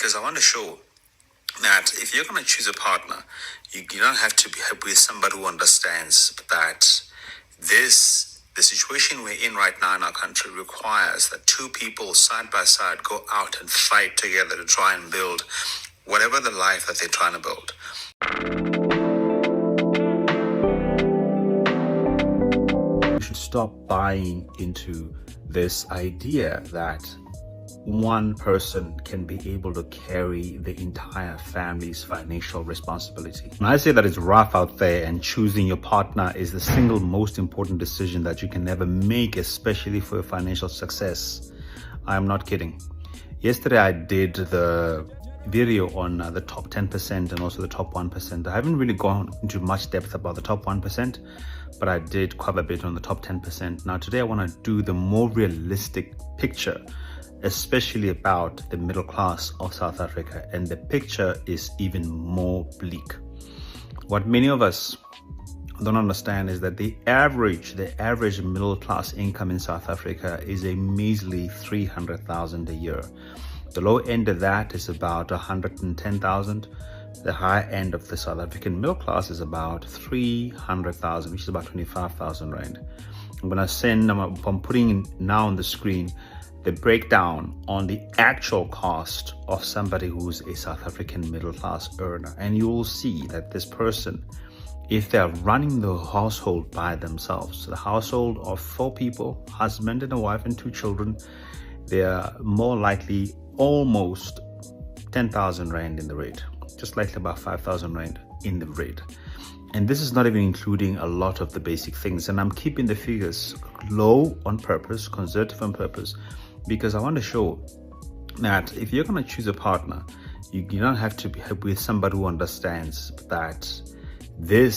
because I want to show that if you're going to choose a partner, you don't have to be with somebody who understands that the situation we're in right now in our country requires that two people side by side go out and fight together to try and build whatever the life that they're trying to build. We should stop buying into this idea that one person can be able to carry the entire family's financial responsibility. And I say that it's rough out there, and choosing your partner is the single most important decision that you can ever make, especially for your financial success. I'm not kidding. Yesterday I did the video on the top 10% and also the top 1%. I haven't really gone into much depth about the top 1%, but I did quite a bit on the top 10%. Now today I want to do the more realistic picture, especially about the middle class of South Africa, and the picture is even more bleak. What many of us don't understand is that the average middle class income in South Africa is a measly 300,000 a year. The low end of that is about 110,000. The high end of the South African middle class is about 300,000, which is about 25,000 rand. I'm putting in now on the screen the breakdown on the actual cost of somebody who's a South African middle class earner. And you will see that this person, if they're running the household by themselves, the household of 4 people, husband and a wife and 2 children, they're more likely almost 10,000 rand in the rate, just likely about 5,000 rand in the rate. And this is not even including a lot of the basic things. And I'm keeping the figures low on purpose, conservative on purpose, because I want to show that if you're going to choose a partner, you don't have to be with somebody who understands that the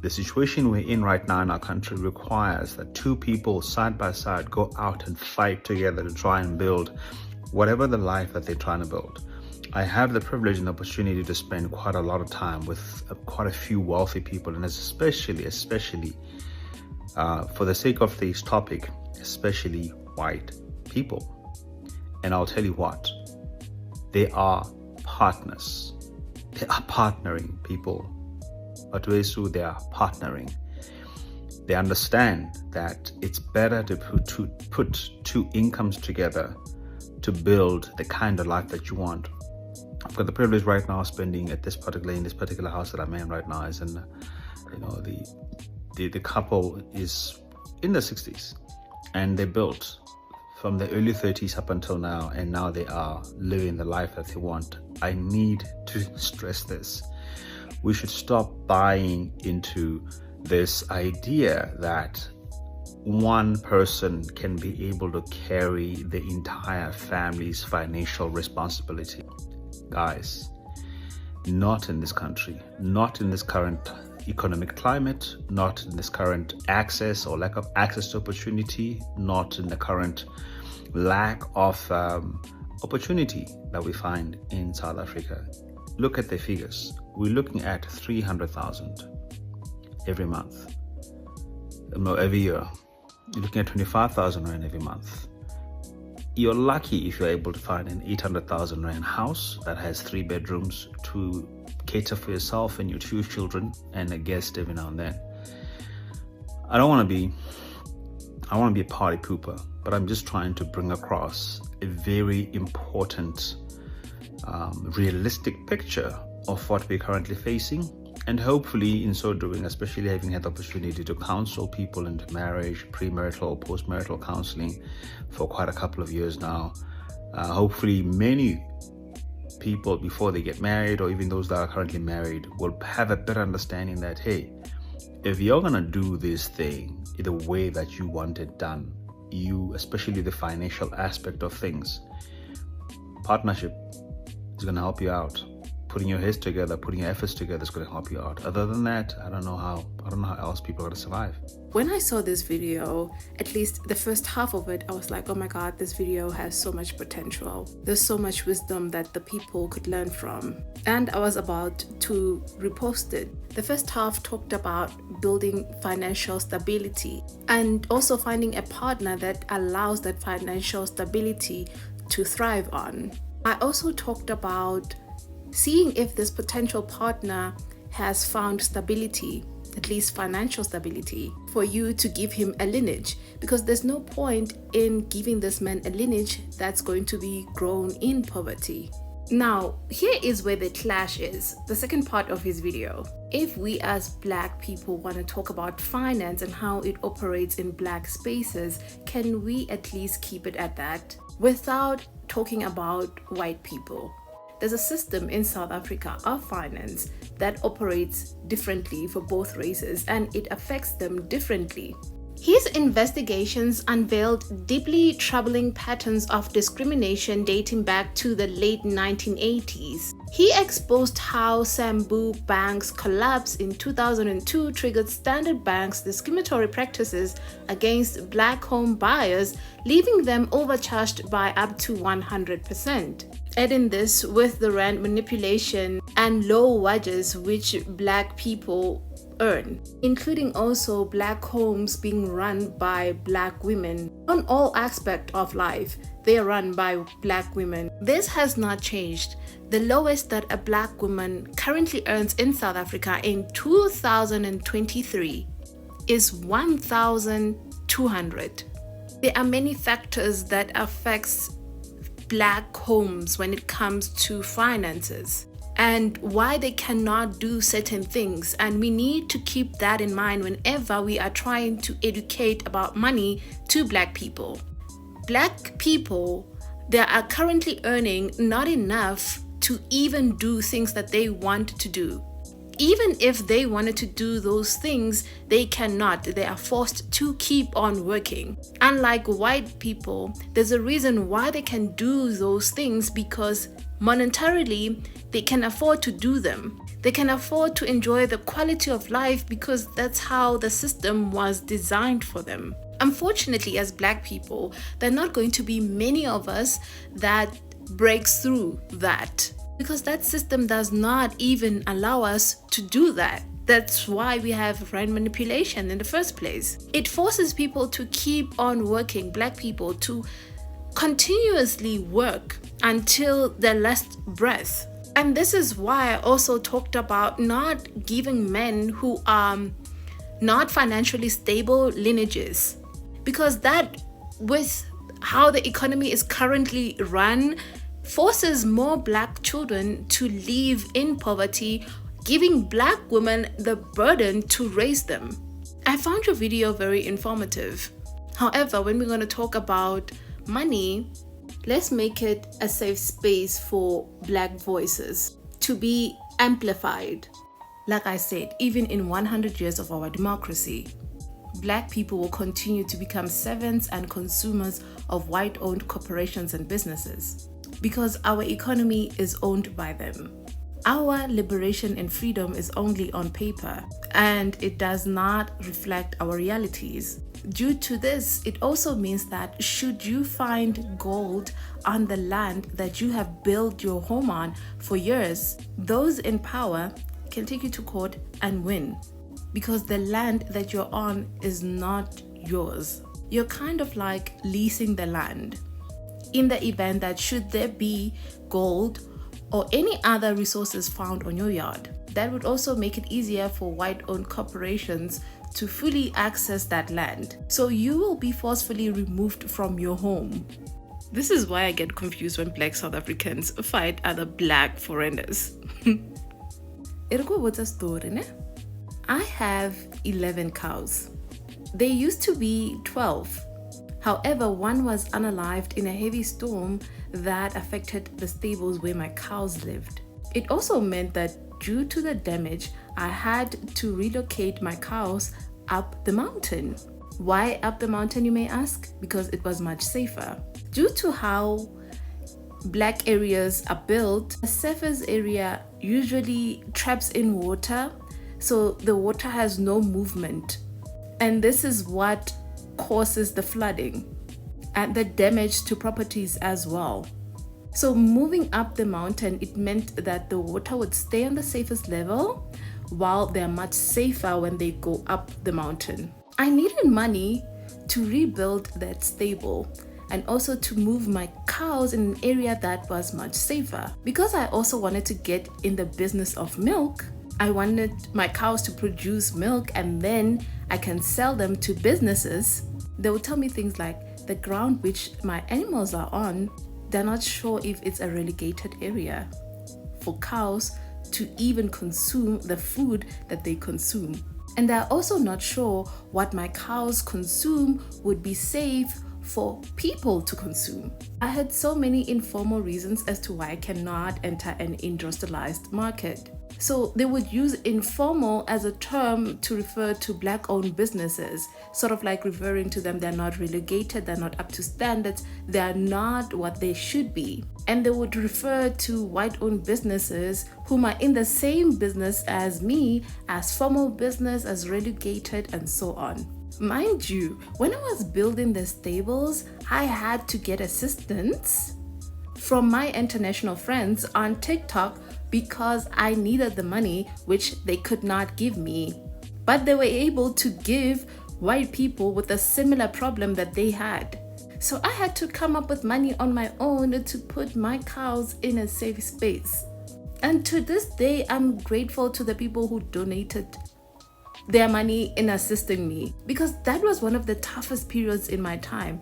situation we're in right now in our country requires that 2 people side by side go out and fight together to try and build whatever the life that they're trying to build. I have the privilege and opportunity to spend quite a lot of time with quite a few wealthy people, and especially for the sake of this topic, especially white people. And I'll tell you what, they are partners. They are partnering people. Atwesu, they are partnering. They understand that it's better to put 2 incomes together to build the kind of life that you want. I've got the privilege right now of spending in this particular house that I'm in right now, is in, the couple is in their 60s, and they built from the early 30s up until now, and now they are living the life that they want. I need to stress this. We should stop buying into this idea that one person can be able to carry the entire family's financial responsibility. Guys, not in this country, not in this current economic climate, not in this current access or lack of access to opportunity, not in the current lack of opportunity that we find in South Africa. Look at the figures. We're looking at 300,000 every month. No, every year. You're looking at 25,000 rand every month. You're lucky if you're able to find an 800,000 rand house that has 3 bedrooms to cater for yourself and your 2 children and a guest every now and then. I want to be a party pooper, but I'm just trying to bring across a very important, realistic picture of what we're currently facing. And hopefully in so doing, especially having had the opportunity to counsel people into marriage, premarital, postmarital counseling for quite a couple of years now, hopefully many people before they get married, or even those that are currently married, will have a better understanding that, hey, if you're going to do this thing the way that you want it done, especially the financial aspect of things, partnership is going to help you out. Putting your heads together, putting your efforts together is going to help you out. Other than that, I don't know how else people are going to survive. When I saw this video, at least the first half of it, I was like, oh my God, this video has so much potential. There's so much wisdom that the people could learn from. And I was about to repost it. The first half talked about building financial stability and also finding a partner that allows that financial stability to thrive on. I also talked about seeing if this potential partner has found stability, at least financial stability, for you to give him a lineage, because there's no point in giving this man a lineage that's going to be grown in poverty. Now, here is where the clash is, the second part of his video. If we as Black people want to talk about finance and how it operates in Black spaces, can we at least keep it at that without talking about white people? There's a system in South Africa of finance that operates differently for both races, and it affects them differently. His investigations unveiled deeply troubling patterns of discrimination dating back to the late 1980s. He exposed how Sambu Bank's collapse in 2002 triggered Standard Bank's discriminatory practices against Black home buyers, leaving them overcharged by up to 100%. Adding this with the rand manipulation and low wages which Black people earn, including also Black homes being run by Black women. On all aspects of life, they are run by Black women. This has not changed. The lowest that a Black woman currently earns in South Africa in 2023 is 1,200. There are many factors that affects Black homes when it comes to finances and why they cannot do certain things, and we need to keep that in mind whenever we are trying to educate about money to Black people. Black people, they are currently earning not enough to even do things that they want to do. Even if they wanted to do those things, they cannot. They are forced to keep on working. Unlike white people, there's a reason why they can do those things, because monetarily, they can afford to do them. They can afford to enjoy the quality of life because that's how the system was designed for them. Unfortunately, as Black people, there are not going to be many of us that breaks through that, because that system does not even allow us to do that. That's why we have rand manipulation in the first place. It forces people to keep on working, Black people to continuously work until their last breath. And this is why I also talked about not giving men who are not financially stable lineages, because that, with how the economy is currently run, forces more Black children to live in poverty, giving Black women the burden to raise them. I found your video very informative. However, when we're going to talk about money, let's make it a safe space for Black voices to be amplified. Like I said, even in 100 years of our democracy, Black people will continue to become servants and consumers of white-owned corporations and businesses, because our economy is owned by them. Our liberation and freedom is only on paper, and it does not reflect our realities. Due to this, it also means that should you find gold on the land that you have built your home on for years, those in power can take you to court and win, because the land that you're on is not yours. You're kind of like leasing the land. In the event that should there be gold or any other resources found on your yard, that would also make it easier for white-owned corporations to fully access that land. So you will be forcefully removed from your home. This is why I get confused when Black South Africans fight other Black foreigners. What's a story, ne? I have 11 cows. There used to be 12. However, one was unalived in a heavy storm that affected the stables where my cows lived. It also meant that due to the damage, I had to relocate my cows up the mountain. Why up the mountain, you may ask? Because it was much safer. Due to how Black areas are built, the surface area usually traps in water, so the water has no movement. And this is what causes the flooding and the damage to properties as well. So moving up the mountain, it meant that the water would stay on the safest level, while they're much safer when they go up the mountain. I needed money to rebuild that stable, and also to move my cows in an area that was much safer. Because I also wanted to get in the business of milk, I wanted my cows to produce milk and then I can sell them to businesses. They would tell me things like, the ground which my animals are on, they're not sure if it's a relegated area for cows to even consume the food that they consume. And they're also not sure what my cows consume would be safe for people to consume. I had so many informal reasons as to why I cannot enter an industrialized market. So they would use informal as a term to refer to Black-owned businesses, sort of like referring to them, they're not relegated, they're not up to standards, they're not what they should be. And they would refer to white-owned businesses whom are in the same business as me, as formal business, as relegated, and so on. Mind you, when I was building the stables, I had to get assistance from my international friends on TikTok because I needed the money, which they could not give me. But they were able to give white people with a similar problem that they had. So I had to come up with money on my own to put my cows in a safe space. And to this day, I'm grateful to the people who donated their money in assisting me, because that was one of the toughest periods in my time.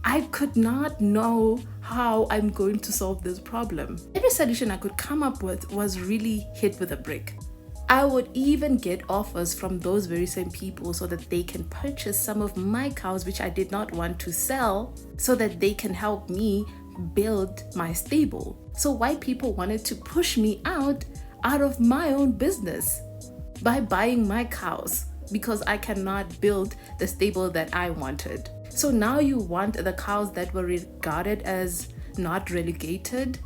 I could not know how I'm going to solve this problem. Every solution I could come up with was really hit with a brick. I would even get offers from those very same people so that they can purchase some of my cows, which I did not want to sell, so that they can help me build my stable. So white people wanted to push me out of my own business by buying my cows because I cannot build the stable that I wanted. So now you want the cows that were regarded as not relegated